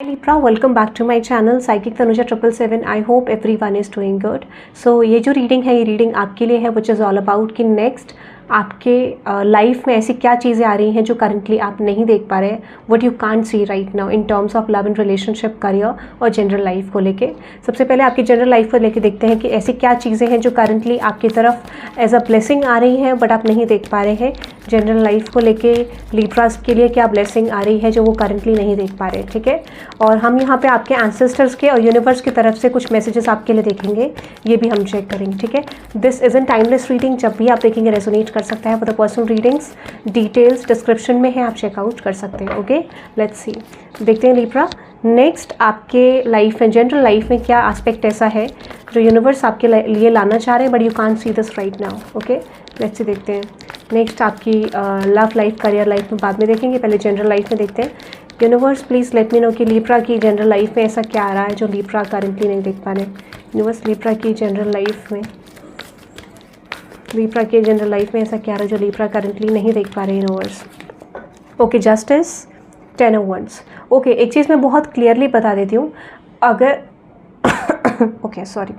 Hi Libra, welcome back to my channel Psychic Tanuja 777. I hope everyone is doing good. So ये जो reading है ये reading आपके लिए है which is all about कि नेक्स्ट आपके लाइफ में ऐसी क्या चीज़ें आ रही हैं जो करंटली आप नहीं देख पा रहे हैं, what you can't C right now in terms of love and relationship, career और जनरल लाइफ को लेके। सबसे पहले आपकी जनरल लाइफ को लेके देखते हैं कि ऐसी क्या चीज़ें हैं जो करंटली आपकी तरफ एज अ ब्लेसिंग आ रही हैं बट आप नहीं देख पा रहे हैं। जनरल लाइफ को लेके लिब्रास के लिए क्या ब्लेसिंग आ रही है जो वो करंटली नहीं देख पा रहे, ठीक है। और हम यहाँ पे आपके एंसेस्टर्स के और यूनिवर्स की तरफ से कुछ मैसेजेस आपके लिए देखेंगे, ये भी हम चेक करेंगे, ठीक है। This is an timeless reading, जब भी आप देखेंगे रेजोनेट कर सकता है। For the personal readings details description में है, आप चेकआउट कर सकते हैं। ओके, लेट्स सी, देखते हैं लिब्रा नेक्स्ट आपके लाइफ में, जनरल लाइफ में क्या एस्पेक्ट ऐसा है जो यूनिवर्स आपके लिए लाना चाह रहे हैं but you can't see this right now. Okay, let's सी, देखते हैं नेक्स्ट आपकी लव लाइफ, करियर लाइफ में बाद में देखेंगे, पहले जनरल लाइफ में देखते हैं। Universe please let me know कि लिब्रा की जनरल लाइफ में ऐसा क्या आ रहा है जो लिब्रा करंटली नहीं देख पा रहे। यूनिवर्स, लिब्रा की जनरल लाइफ में, लिब्रा की जनरल लाइफ में ऐसा क्या आ रहा है जो लिब्रा करंटली नहीं देख पा रहे universe. Okay, justice, 10 of wands. Okay, एक चीज़ मैं बहुत क्लियरली बता देती हूँ, अगर ओके सॉरी,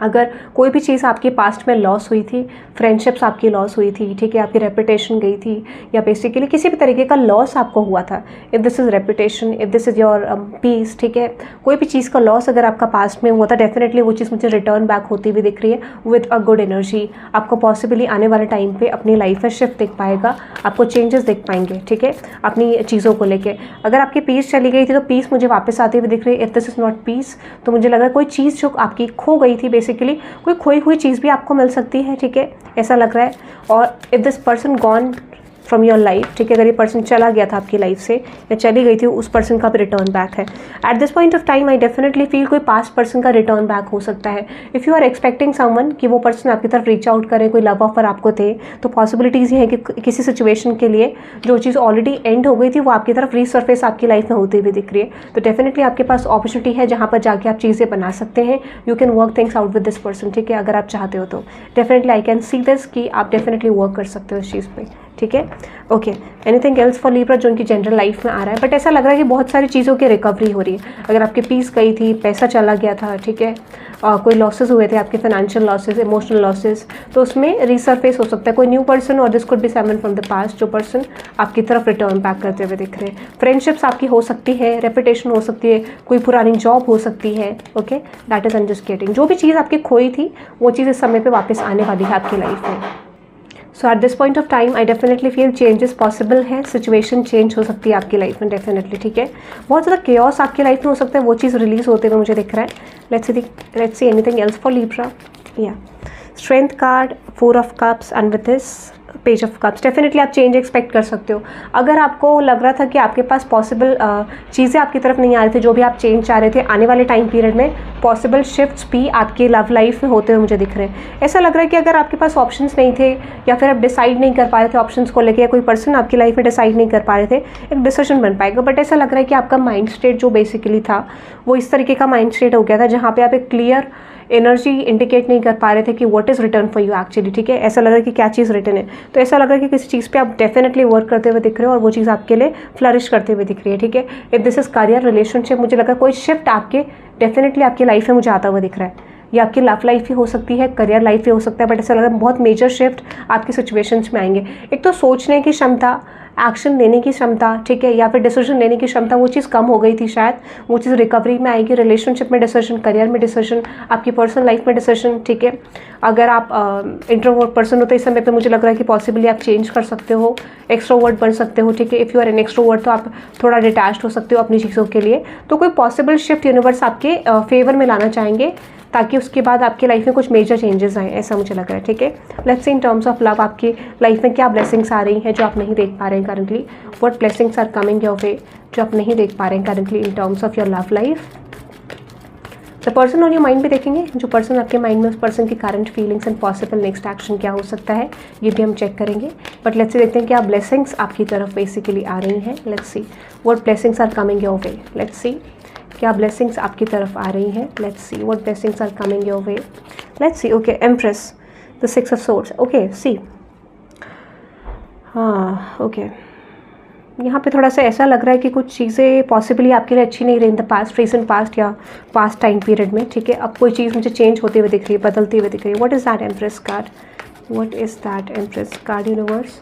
अगर कोई भी चीज़ आपके पास्ट में लॉस हुई थी, फ्रेंडशिप्स आपकी लॉस हुई थी, ठीक है, आपकी रेपुटेशन गई थी, या बेसिकली किसी भी तरीके का लॉस आपको हुआ था, if this is reputation, if this is your peace, ठीक है, कोई भी चीज़ का लॉस अगर आपका पास्ट में हुआ था, डेफिनेटली वो चीज़ मुझे रिटर्न बैक होती हुई दिख रही है विद अ गुड एनर्जी। आपको पॉसिबली आने वाले टाइम पे अपनी लाइफ में शिफ्ट दिख पाएगा, आपको चेंजेस दिख पाएंगे, ठीक है, अपनी चीज़ों को लेके। अगर आपकी पीस चली गई थी तो पीस मुझे वापस आते हुए दिख रही है। If this is not peace, तो मुझे लग रहा है कोई चीज़ जो आपकी खो गई थी, बेसिकली कोई खोई हुई चीज़ भी आपको मिल सकती है, ठीक है, ऐसा लग रहा है। और if this person gone from your life, ठीक है, अगर ये पर्सन चला गया था आपकी लाइफ से या चली गई थी, उस पर्सन का भी रिटर्न बैक है। At this point of time I definitely feel कोई पास्ट पर्सन का रिटर्न बैक हो सकता है। If you are expecting someone कि वो पर्सन आपकी तरफ रीच आउट करे, कोई लव ऑफर आपको दे, तो पॉसिबिलिटीज़ ये है कि किसी सिचुएशन के लिए जो चीज़ ऑलरेडी एंड हो गई थी वो आपकी तरफ रीसर्फेस आपकी लाइफ में होती हुई दिख रही है। तो डेफिनेटली आपके पास अपॉर्चुनिटी है जहाँ पर जाके आप चीज़ें बना सकते हैं। You can work things out with this person, ठीक है, अगर आप चाहते हो तो definitely I can see this कि आप डेफिनेटली वर्क कर सकते हो इस चीज़ पर, ठीक है। Okay, anything else for Libra जो उनकी जनरल लाइफ में आ रहा है, बट ऐसा लग रहा है कि बहुत सारी चीज़ों की रिकवरी हो रही है। अगर आपकी पीस गई थी, पैसा चला गया था, ठीक है, कोई लॉसेस हुए थे आपके, फाइनेंशियल लॉसेस, इमोशनल लॉसेस, तो उसमें रिसर्फेस हो सकता है कोई न्यू पर्सन, और this could be someone from the past, जो पर्सन आपकी तरफ रिटर्न बैक करते हुए दिख रहे हैं। फ्रेंडशिप्स आपकी हो सकती है, रेपुटेशन हो सकती है, कोई पुरानी जॉब हो सकती है। ओके, दैट इज अंडरस्टैंडिंग, जो भी चीज़ आपकी खोई थी वो चीज़ इस समय पर वापस आने वाली है आपकी लाइफ में। So at this point of time I definitely feel changes possible है, सिचुएशन चेंज हो सकती है आपकी लाइफ में डेफिनेटली, ठीक है। बहुत ज़्यादा केओस आपकी लाइफ में हो सकता है, वो चीज़ रिलीज होते हुए मुझे दिख रहा है। Let's see anything else for Libra. या strength card, 4 of cups and with this page of cups, definitely आप चेंज एक्सपेक्ट कर सकते हो। अगर आपको लग रहा था कि आपके पास पॉसिबल चीज़ें आपकी तरफ नहीं आ रही थी, जो भी आप चेंज चाह रहे थे, आने वाले टाइम पीरियड में पॉसिबल शिफ्ट्स भी आपकी लव लाइफ में होते हुए मुझे दिख रहे हैं। ऐसा लग रहा है कि अगर आपके पास ऑप्शंस नहीं थे या फिर आप डिसाइड नहीं कर पा रहे थे ऑप्शंस को लेकर, या कोई पर्सन आपकी लाइफ में डिसाइड नहीं कर पा रहे थे, एक डिसीजन बन पाएगा। बट ऐसा लग रहा है कि आपका माइंड स्टेट जो बेसिकली था वो इस तरीके का माइंड स्टेट हो गया था जहाँ पे आप एक क्लियर एनर्जी इंडिकेट नहीं कर पा रहे थे कि what is return for you actually, ठीक है। ऐसा लग रहा है कि क्या चीज़ रिटर्न है, तो ऐसा लग रहा है कि किसी चीज़ पे आप डेफिनेटली वर्क करते हुए दिख रहे हो और वो चीज़ आपके लिए फ्लरिश करते हुए दिख रही है, ठीक है। If this is career relationship, मुझे लगा कोई शिफ्ट आपके डेफिनेटली आपकी लाइफ में मुझे आता हुआ दिख रहा है। ये आपकी लव लाइफ भी हो सकती है, करियर लाइफ भी हो सकता है, बट ऐसा लग रहा है बहुत मेजर शिफ्ट आपकी सिचुएशंस में आएंगे। एक तो सोचने की क्षमता, एक्शन लेने की क्षमता, ठीक है, या फिर डिसीजन लेने की क्षमता, वो चीज़ कम हो गई थी शायद, वो चीज़ रिकवरी में आएगी। रिलेशनशिप में डिसीजन, करियर में डिसीजन, आपकी पर्सनल लाइफ में डिसीजन, ठीक है। अगर आप इंट्रोवर्ट पर्सन हो तो इस समय पे मुझे लग रहा है कि पॉसिबली आप चेंज कर सकते हो, एक्सट्रोवर्ट बन सकते हो, ठीक है। If you are an extrovert तो आप थोड़ा डिटैच्ड हो सकते हो अपनी चीज़ों के लिए। तो कोई पॉसिबल शिफ्ट यूनिवर्स आपके फेवर में लाना चाहेंगे ताकि उसके बाद आपकी लाइफ में कुछ मेजर चेंजेस आए, ऐसा मुझे लग रहा है, ठीक है। Let's C in terms of love आपकी लाइफ में क्या ब्लेसिंग्स आ रही हैं जो आप नहीं देख पा रहे हैं currently. What blessings are coming your way जो आप नहीं देख पा रहे हैं currently in terms of your love life. The person on your mind भी देखेंगे, जो पर्सन आपके माइंड में, उस पर्सन की current feelings and possible next action क्या हो सकता है, ये भी हम चेक करेंगे। बट लेट्स सी, देखते हैं क्या ब्लेसिंग्स आपकी तरफ बेसिकली आ रही हैं। Let's see what blessings are coming your way. Let's see क्या ब्लेसिंग्स आपकी तरफ आ रही हैं। Let's see what blessings are coming your way. Let's see. Okay, empress, the 6 of swords. Okay, see, हाँ, ओके, यहाँ पे थोड़ा सा ऐसा लग रहा है कि कुछ चीज़ें पॉसिबली आपके लिए अच्छी नहीं रही in the past, recent past या पास्ट टाइम पीरियड में, ठीक है। अब कोई चीज़ मुझे चेंज होते हुए दिख रही है, बदलती हुई दिख रही है। What is that empress card? What is that empress card universe?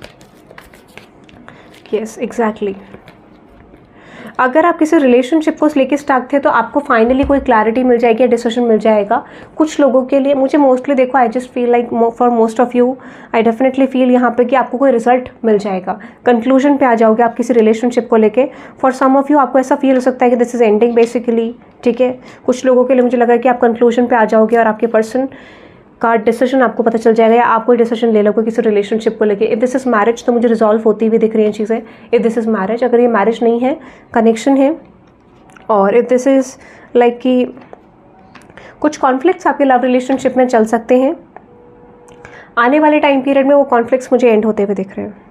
Yes, exactly. अगर आप किसी रिलेशनशिप को लेके स्टक थे तो आपको फाइनली कोई क्लैरिटी मिल जाएगी या डिसीजन मिल जाएगा। कुछ लोगों के लिए मुझे मोस्टली देखो, I just feel like for most of you I definitely feel यहाँ पे कि आपको कोई रिजल्ट मिल जाएगा, कंक्लूजन पे आ जाओगे आप किसी रिलेशनशिप को लेके। फॉर सम ऑफ यू आपको ऐसा फील हो सकता है कि दिस इज एंडिंग बेसिकली, ठीक है। कुछ लोगों के लिए मुझे लग रहा है कि आप कंक्लूजन पे आ जाओगे और आपके पर्सन का डिसीजन आपको पता चल जाएगा, या आप कोई डिसीजन ले लोगे किसी रिलेशनशिप को लेके। इफ़ दिस इज़ मैरिज तो मुझे रिजॉल्व होती हुई दिख रही हैं चीज़ें। इफ़ दिस इज़ मैरिज, अगर ये मैरिज नहीं है, कनेक्शन है। और इफ़ दिस इज़ लाइक कि कुछ कॉन्फ्लिक्ट्स आपके लव रिलेशनशिप में चल सकते हैं, आने वाले टाइम पीरियड में वो कॉन्फ्लिक्ट्स मुझे एंड होते हुए दिख रहे हैं।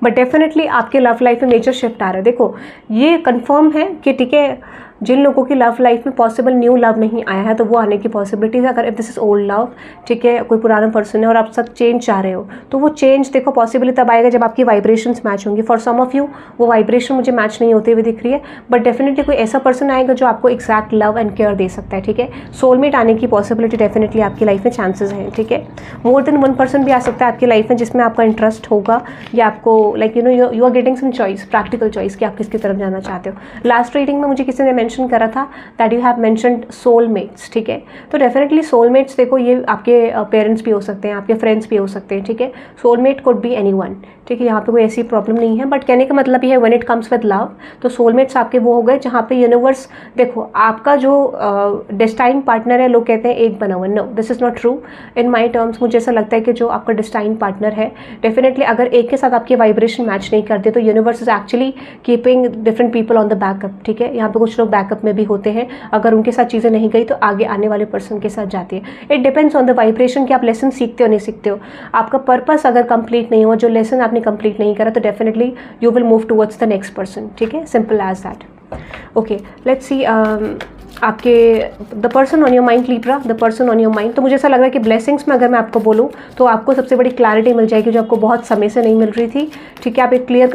बट डेफिनेटली आपके लव लाइफ में मेजर शिफ्ट आ रहा है। देखो ये कंफर्म है कि ठीक है, जिन लोगों की लव लाइफ में पॉसिबल न्यू लव नहीं आया है तो वो आने की पॉसिबिलिटीज है। अगर if this is old love, ठीक है, कोई पुराना पर्सन है और आप सब चेंज चाह रहे हो, तो वो चेंज देखो पॉसिबली तब आएगा जब आपकी वाइब्रेशंस मैच होंगी। फॉर सम ऑफ यू वो वाइब्रेशन मुझे मैच नहीं होते हुए दिख रही है, बट डेफिनेटली कोई ऐसा पर्सन आएगा जो आपको एक्जैक्ट लव एंड केयर दे सकता है, ठीक है। सोलमेट आने की पॉसिबिलिटी डेफिनेटली आपकी लाइफ में चांसेस हैं, ठीक है। मोर देन वन पर्सन भी आ सकता है आपकी लाइफ में जिसमें आपका इंटरेस्ट होगा, या आपको like you are getting some choice, practical choice कि आप किसकी तरफ जाना चाहते हो। लास्ट रीडिंग में मुझे किसी ने मेंशन करा था that you have mentioned soulmates, ठीक है। तो डेफिनेटली सोलमेट्स देखो ये आपके पेरेंट्स भी हो सकते हैं, आपके फ्रेंड्स भी हो सकते हैं, ठीक है। सोलमेट कुड बी एनीवन, ठीक है। यहाँ पे कोई ऐसी प्रॉब्लम नहीं है, बट कहने का मतलब ये है when it comes with love, तो सोलमेट्स आपके वो हो गए जहाँ पे यूनिवर्स देखो आपका जो डेस्टाइन पार्टनर है, लोग कहते हैं एक बना हुआ, no this is not true in my terms. मुझे ऐसा लगता है कि जो आपका डेस्टाइन पार्टनर है, डेफिनेटली अगर एक के साथ आपकी वाइब्रेशन मैच नहीं करते तो universe is actually keeping different people on the backup, ठीक है। यहाँ पे कुछ लोग बैकअप में भी होते हैं, अगर उनके साथ चीज़ें नहीं गई तो आगे आने वाले पर्सन के साथ जाती है। It depends on the vibration कि आप लेसन सीखते हो नहीं सीखते हो। आपका पर्पस अगर कंप्लीट नहीं हुआ, जो लेसन आपने कंप्लीट नहीं करा, तो definitely you will move towards the next person, ठीक है। Simple as that. Okay, let's see आपके the person on your mind Libra, the person on your mind. तो मुझे ऐसा लग रहा है कि ब्लेसिंग्स में अगर मैं आपको बोलूँ तो आपको सबसे बड़ी क्लैरिटी मिल जाएगी जो आपको बहुत समय से नहीं मिल रही थी, ठीक है। आप एक क्लियर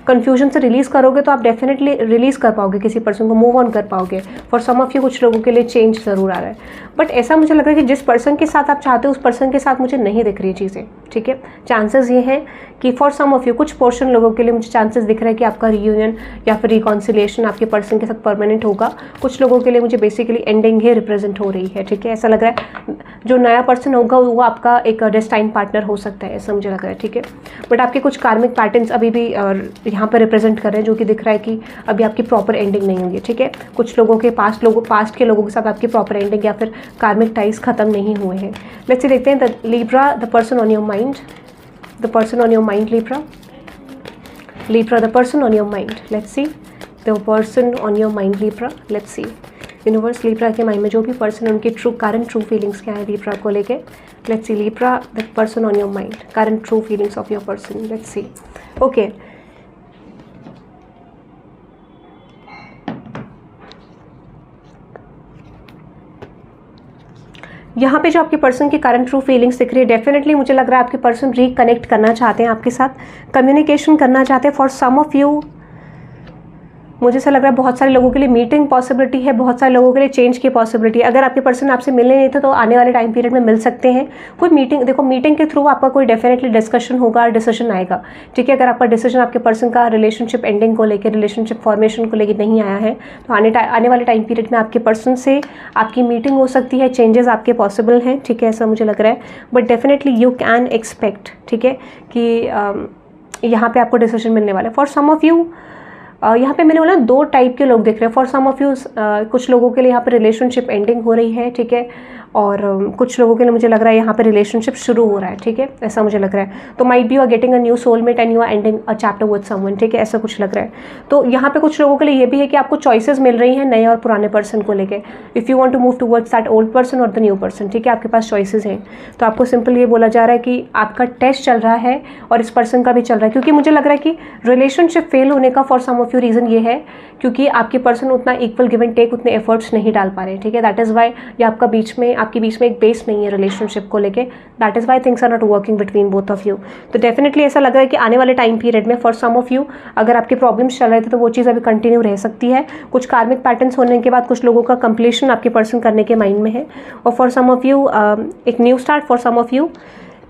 कन्फ्यूजन से रिलीज़ करोगे तो आप डेफिनेटली रिलीज़ कर पाओगे किसी पर्सन को, मूव ऑन कर पाओगे। फॉर सम ऑफ यू कुछ लोगों के लिए चेंज ज़रूर आ रहा है, बट ऐसा मुझे लग रहा है कि जिस पर्सन के साथ आप चाहते हो उस पर्सन के साथ मुझे नहीं दिख रही चीज़ें, ठीक है। चांसेस ये हैं कि फॉर सम ऑफ यू कुछ पोर्शन लोगों के लिए मुझे चांसेस दिख रहा है कि आपका रियूनियन या फिर रिकॉन्सिलिएशन आपके पर्सन के साथ परमानेंट होगा। कुछ लोगों के लिए मुझे बेसिकली एंडिंग ही रिप्रेजेंट हो रही है, ठीक है। ऐसा लग रहा है जो नया पर्सन होगा वो आपका एक डेस्टाइन पार्टनर हो सकता है, ऐसा मुझे लग रहा है, ठीक है। बट आपके कुछ कार्मिक पैटर्न्स अभी भी यहाँ पर रिप्रेजेंट कर रहे हैं, जो कि दिख रहा है कि अभी आपकी प्रॉपर एंडिंग नहीं होगी, ठीक है। कुछ लोगों के पास्ट के लोगों के साथ आपकी प्रॉपर एंडिंग या फिर कार्मिक टाइज खत्म नहीं हुए हैं। लेट्स सी देखते हैं the Libra, the person on your mind, the person on your mind, Libra, the person on your mind, let's see the person on your mind, Libra, let's see universe Libra के mind में जो भी person है उनकी current true feelings क्या है Libra को लेके। Let's see Libra, the person on your mind, current true feelings of your person, let's see. Okay, यहाँ पे जो आपके पर्सन की करंट ट्रू फीलिंग्स दिख रही है, डेफिनेटली मुझे लग रहा है आपके पर्सन रिकनेक्ट करना चाहते हैं आपके साथ, कम्युनिकेशन करना चाहते हैं। फॉर सम ऑफ यू मुझे ऐसा लग रहा है बहुत सारे लोगों के लिए मीटिंग पॉसिबिलिटी है, बहुत सारे लोगों के लिए चेंज की पॉसिबिलिटी है। अगर आपके पर्सन आपसे मिलने नहीं थे तो आने वाले टाइम पीरियड में मिल सकते हैं। कोई मीटिंग, देखो मीटिंग के थ्रू आपका कोई डेफिनेटली डिस्कशन होगा, डिसीजन आएगा, ठीक है। अगर आपका डिसीजन आपके पर्सन का रिलेशनशिप एंडिंग को लेकर, रिलेशनशिप फॉर्मेशन को लेकर नहीं आया है तो आने वाले टाइम पीरियड में आपके पर्सन से आपकी मीटिंग हो सकती है, चेंजेस आपके पॉसिबल हैं, ठीक है, ऐसा मुझे लग रहा है। But definitely you can expect, ठीक है, कि यहाँ पे आपको डिसीजन मिलने वाला है। फॉर सम ऑफ यू यहाँ पे मैंने बोला दो टाइप के लोग दिख रहे हैं। फॉर सम ऑफ यू कुछ लोगों के लिए यहाँ पे रिलेशनशिप एंडिंग हो रही है, ठीक है, और कुछ लोगों के लिए मुझे लग रहा है यहाँ पे रिलेशनशिप शुरू हो रहा है, ठीक है, ऐसा मुझे लग रहा है। तो might be you are getting a new soulmate and you are ending a chapter with someone, ठीक है, ऐसा कुछ लग रहा है। तो यहाँ पे कुछ लोगों के लिए ये भी है कि आपको चॉइसेस मिल रही हैं नए और पुराने पर्सन को लेके। If you want to move towards that old person और द न्यू पर्सन, ठीक है, आपके पास चॉइसेस हैं। तो आपको सिंपल ये बोला जा रहा है कि आपका टेस्ट चल रहा है और इस पर्सन का भी चल रहा है, क्योंकि मुझे लग रहा है कि रिलेशनशिप फेल होने का for some of you reason ये है क्योंकि आपके पर्सन उतना इक्वल गिव एंड टेक, उतने एफर्ट्स नहीं डाल पा रहे, ठीक है। दैट इज़ वाई ये आपका बीच में आपके बीच में एक बेस नहीं है रिलेशनशिप को लेके, that is why things are not working between both of you. तो डेफिनेटली ऐसा लग रहा है कि आने वाले टाइम पीरियड में फॉर सम ऑफ यू अगर आपके प्रॉब्लम्स चल रहे थे तो वो चीज़ अभी कंटिन्यू रह सकती है। कुछ कार्मिक पैटर्न्स होने के बाद कुछ लोगों का कंप्लीशन आपके पर्सन करने के माइंड में है, और फॉर सम ऑफ यू एक new start, for some of you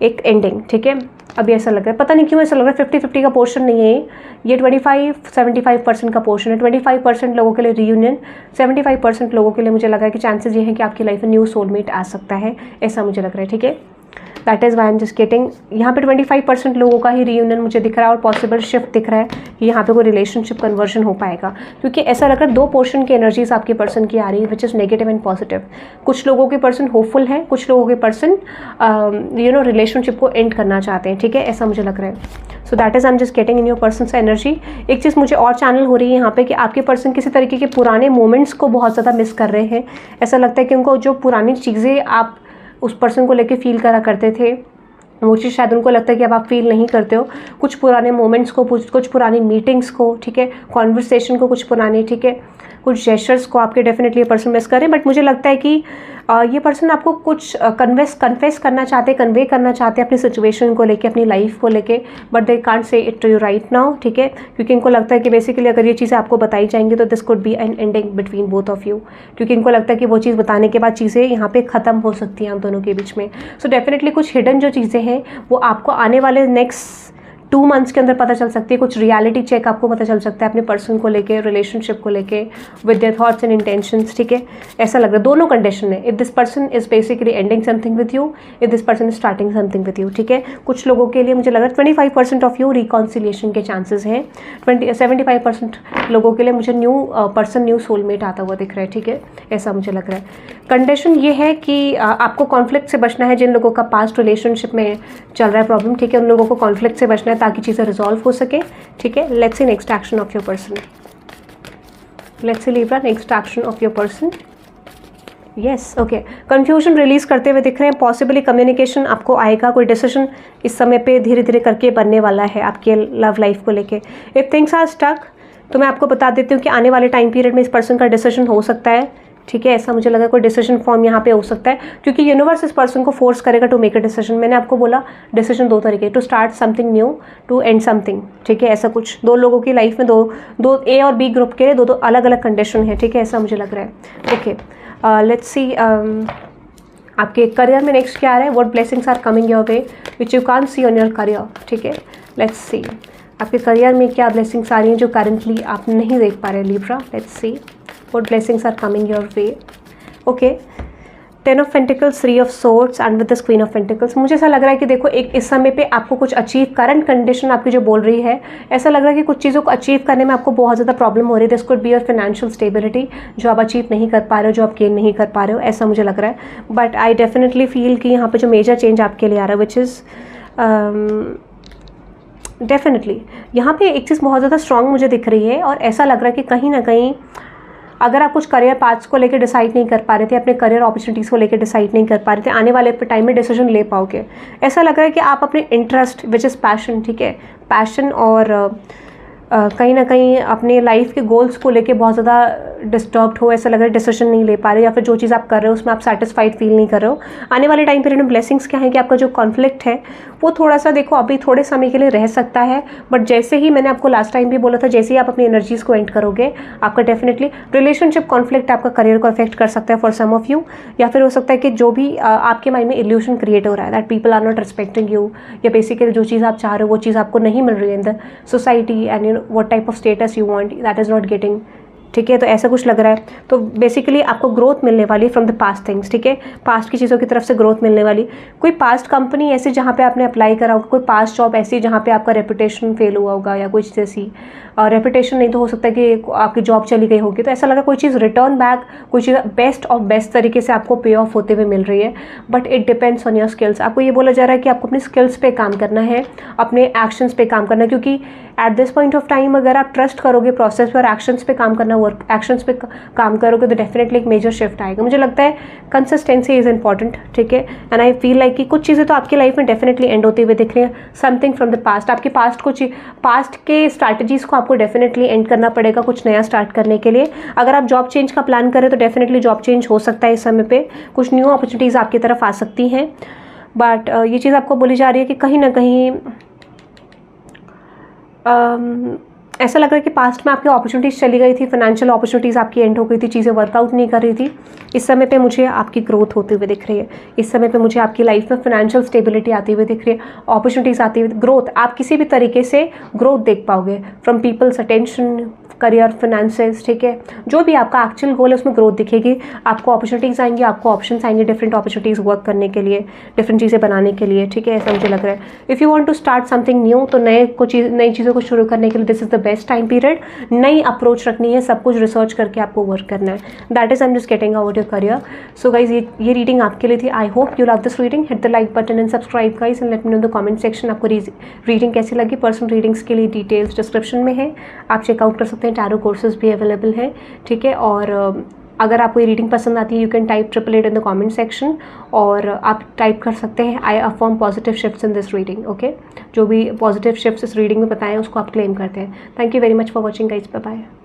एक एंडिंग, ठीक है। अभी ऐसा लग रहा है, पता नहीं क्यों ऐसा लग रहा है 50-50 का पोर्शन नहीं है ये 25-75% का पोर्शन है। 25% लोगों के लिए रीयूनियन, 75% लोगों के लिए मुझे लग रहा है कि चांसेस ये हैं कि आपकी लाइफ में न्यू सोलमेट आ सकता है, ऐसा मुझे लग रहा है, ठीक है। That is Y I am just getting, यहाँ पे 25% लोगों का ही रीयूनियन मुझे दिख रहा है और पॉसिबल शिफ्ट दिख रहा है कि यहाँ पे कोई रिलेशनशिप कन्वर्जन हो पाएगा, क्योंकि ऐसा लग रहा है 2 पोर्शन की एनर्जीज आपके पर्सन की आ रही है which is negative and positive. कुछ लोगों के पर्सन होपफुल हैं, कुछ लोगों के पर्सन रिलेशनशिप को एंड करना चाहते हैं, ठीक है, ऐसा मुझे लग रहा है। So that is I am just getting in your persons energy. एक चीज़ मुझे और चैनल हो रही है यहाँ पे कि आपके पर्सन किसी तरीके के पुराने मोमेंट्स को बहुत ज़्यादा मिस कर रहे हैं। ऐसा लगता है कि उनको जो पुरानी चीज़ें आप उस पर्सन को लेके फील करा करते थे वो चीज़ शायद उनको लगता है कि अब आप फील नहीं करते हो। कुछ पुराने मोमेंट्स को, कुछ पुरानी मीटिंग्स को, ठीक है, कॉन्वर्सेशन को, कुछ पुरानी, ठीक है, कुछ जेस्चर्स को आपके डेफिनेटली ये पर्सन मिस करें। बट मुझे लगता है कि ये पर्सन आपको कुछ कन्फेस करना चाहते, कन्वे करना चाहते हैं अपनी सिचुएशन को लेके, अपनी लाइफ को लेके, but they can't say it to you right now, ठीक है, क्योंकि इनको लगता है कि बेसिकली अगर ये चीज़ें आपको बताई जाएंगी तो this could be an ending between both of you, क्योंकि इनको लगता है कि वो चीज़ बताने के बाद चीज़ें यहाँ पे ख़त्म हो सकती हैं आप दोनों के बीच में। सो डेफिनेटली कुछ हिडन जो चीज़ें हैं वो आपको आने वाले नेक्स्ट 2 मंथ्स के अंदर पता चल सकती है। कुछ रियलिटी चेक आपको पता चल सकता है अपने पर्सन को लेके, रिलेशनशिप को लेके, with their thoughts and intentions, ठीक है, ऐसा लग रहा है। दोनों कंडीशन है, if this person is basically ending something with you, if this person is starting something with you, ठीक है। कुछ लोगों के लिए मुझे लग रहा है 25% ऑफ यू रिकॉन्सिलिएशन के चांसेस हैं, 75% लोगों के लिए मुझे न्यू पर्सन, न्यू सोलमेट आता हुआ दिख रहा है, ठीक है, ऐसा मुझे लग रहा है। कंडीशन ये है कि आपको कॉन्फ्लिक्ट से बचना है। जिन लोगों का पास्ट रिलेशनशिप में चल रहा है प्रॉब्लम, ठीक है, उन लोगों को कॉन्फ्लिक्ट से बचना है ताकि चीज़ें रिजॉल्व हो सके, ठीक है। Let's C next action of your person, let's see Libra next action of your person. Yes, okay, confusion release करते हुए दिख रहे हैं। पॉसिबली कम्युनिकेशन आपको आएगा, कोई डिसीजन इस समय पे धीरे धीरे करके बनने वाला है आपके लव लाइफ को लेके। इफ थिंग्स आर स्टक, तो मैं आपको बता देती हूँ कि आने वाले टाइम पीरियड में इस पर्सन का डिसीजन हो सकता है, ठीक है, ऐसा मुझे लगा कोई डिसीजन फॉर्म यहाँ पे हो सकता है, क्योंकि यूनिवर्स इस पर्सन को फोर्स करेगा टू मेक अ डिसीजन। मैंने आपको बोला डिसीजन 2 तरीके, to start something new, to end something, ठीक है, ऐसा कुछ 2 लोगों की लाइफ में दो ए और बी ग्रुप के 2 अलग अलग कंडीशन है, ठीक है, ऐसा मुझे लग रहा है। ओके, लेट्स सी आपके करियर में नेक्स्ट क्या आ रहा है, what blessings are coming your way which you can't see on your career, ठीक है। लेट्स सी आपके करियर में क्या ब्लेसिंग्स आ रही हैं जो करंटली आप नहीं देख पा रहे Libra. Let's see what blessings are coming your way. Okay, 10 of Pentacles, 3 of Swords and with this Queen of Pentacles. मुझे ऐसा लग रहा है कि देखो एक इस समय पे आपको कुछ अचीव, करंट कंडीशन आपकी जो बोल रही है, ऐसा लग रहा है कि कुछ चीज़ों को अचीव करने में आपको बहुत ज़्यादा प्रॉब्लम हो रही है। This could be your financial stability, जो आप अचीव नहीं कर पा रहे हो, जो आप गेन नहीं कर पा रहे हो, ऐसा मुझे लग रहा है। बट आई डेफिनेटली फील कि यहाँ पे जो मेजर चेंज आपके लिए आ रहा है विच इज़ डेफिनेटली यहाँ पे एक चीज़ बहुत ज़्यादा स्ट्रांग मुझे दिख रही है, और ऐसा लग रहा है कि कहीं ना कहीं अगर आप कुछ करियर पाथ्स को लेकर डिसाइड नहीं कर पा रहे थे, अपने करियर अपॉर्चुनिटीज़ को लेकर डिसाइड नहीं कर पा रहे थे, आने वाले टाइम में डिसीजन ले पाओगे। ऐसा लग रहा है कि आप अपने इंटरेस्ट विच इज़ पैशन, ठीक है, पैशन और कहीं ना कहीं अपने लाइफ के गोल्स को लेके बहुत ज़्यादा डिस्टर्ब्ड हो, ऐसा लग रहा है डिसीजन नहीं ले पा रहे, या फिर जो चीज़ आप कर रहे हो उसमें आप सेटिस्फाइड फील नहीं कर रहे हो। आने वाले टाइम पीरियड में ब्लेसिंग्स क्या है कि आपका जो कॉन्फ्लिक्ट है वो थोड़ा सा देखो अभी थोड़े समय के लिए रह सकता है, बट जैसे ही मैंने आपको लास्ट टाइम भी बोला था, जैसे ही आप अपनी एनर्जीज़ को एंड करोगे, आपका डेफिनेटली रिलेशनशिप कॉन्फ्लिक्ट आपका करियर को अफेक्ट कर सकता है फॉर सम ऑफ यू, या फिर हो सकता है कि जो भी आपके माइंड में इल्यूशन क्रिएट हो रहा है that people are not respecting you, या बेसिकली जो चीज़ आप चाह रहे हो वो चीज़ आपको नहीं मिल रही है in the society, and you know what type of status you want that is not getting, ठीक है, तो ऐसा कुछ लग रहा है। तो बेसिकली आपको ग्रोथ मिलने वाली फ्रॉम द पास्ट थिंग्स, ठीक है, पास्ट की चीज़ों की तरफ से ग्रोथ मिलने वाली। कोई पास्ट कंपनी ऐसी जहाँ पे आपने अप्लाई करा होगा, कोई पास्ट जॉब ऐसी जहाँ पे आपका रेपुटेशन फेल हुआ होगा, या कुछ जैसी रेपुटेशन नहीं तो हो सकता है कि आपकी जॉब चली गई होगी, तो ऐसा लगा कोई चीज़ रिटर्न बैक, कोई चीज़ बेस्ट ऑफ बेस्ट तरीके से आपको पे ऑफ होते हुए मिल रही है। But it depends on your skills. आपको ये बोला जा रहा है कि आपको अपनी स्किल्स पे काम करना है, अपने एक्शंस पे काम करना है, क्योंकि eight this point of time अगर आप ट्रस्ट करोगे प्रोसेस पे और एक्शंस पे काम करना, वर्क एक्शंस पे काम करोगे तो डेफिनेटली एक मेजर शिफ्ट आएगा। मुझे लगता है कंसिस्टेंसी इज़ इंपॉर्टेंट, ठीक है। एंड आई फील लाइक कि कुछ चीज़ें तो आपकी लाइफ में डेफिनेटली एंड होती हुई दिख रही है। समथिंग फ्रॉम द पास्ट, आपके पास्ट के स्ट्रैटेजीज को आपको डेफिनेटली एंड करना पड़ेगा कुछ नया स्टार्ट करने के लिए। अगर आप जॉब चेंज का प्लान करें तो डेफिनेटली जॉब चेंज हो सकता है इस समय पे, कुछ न्यू अपॉर्चुनिटीज़ आपकी तरफ आ सकती हैं। बट ये चीज़ आपको बोली जा रही है कि कहीं ना कहीं ऐसा लग रहा है कि पास्ट में आपकी अपॉर्चुनिटीज़ चली गई थी, फाइनेंशियल अपॉर्चुनिटीज़ आपकी एंड हो गई थी, चीज़ें वर्कआउट नहीं कर रही थी। इस समय पे मुझे आपकी ग्रोथ होती हुई दिख रही है। इस समय पे मुझे आपकी लाइफ में फाइनेंशियल स्टेबिलिटी आती हुई दिख रही है, अपॉर्चुनिटीज़ आती हुई, ग्रोथ, आप किसी भी तरीके से ग्रोथ देख पाओगे from people's attention, career, finances, ठीक है। जो भी आपका एक्चुअल गोल है उसमें ग्रोथ दिखेगी, आपको अपॉर्चुनिटीज़ आएंगी, आपको ऑप्शंस आएंगे डिफरेंट अपॉर्चुनिटीज़ वर्क करने के लिए, डिफरेंट चीज़ें बनाने के लिए, ठीक है। ऐसा मुझे लग रहा है। If you want to start something new, तो नई चीज़ों को शुरू करने के लिए this is the best time period. नई अप्रोच रखनी है, सब कुछ रिसर्च करके आपको वर्क करना है। That is I am just getting about your career. So guys ये रीडिंग आपके लिए थी। I hope you love this reading. Hit the like button and subscribe guys and let me know in the comment section आपको reading कैसी लगी। Personal readings के लिए details description में है, आप चेकआउट कर सकते हैं। टैरो कोर्सेज भी अवेलेबल है, ठीक है। और अगर आपको ये रीडिंग पसंद आती है, you can type 888 in the comment section, और आप टाइप कर सकते हैं I affirm positive shifts in this reading, okay. जो भी पॉजिटिव शिफ्ट्स इस रीडिंग में बताएं उसको आप क्लेम करते हैं। Thank you very much for watching guys, bye bye.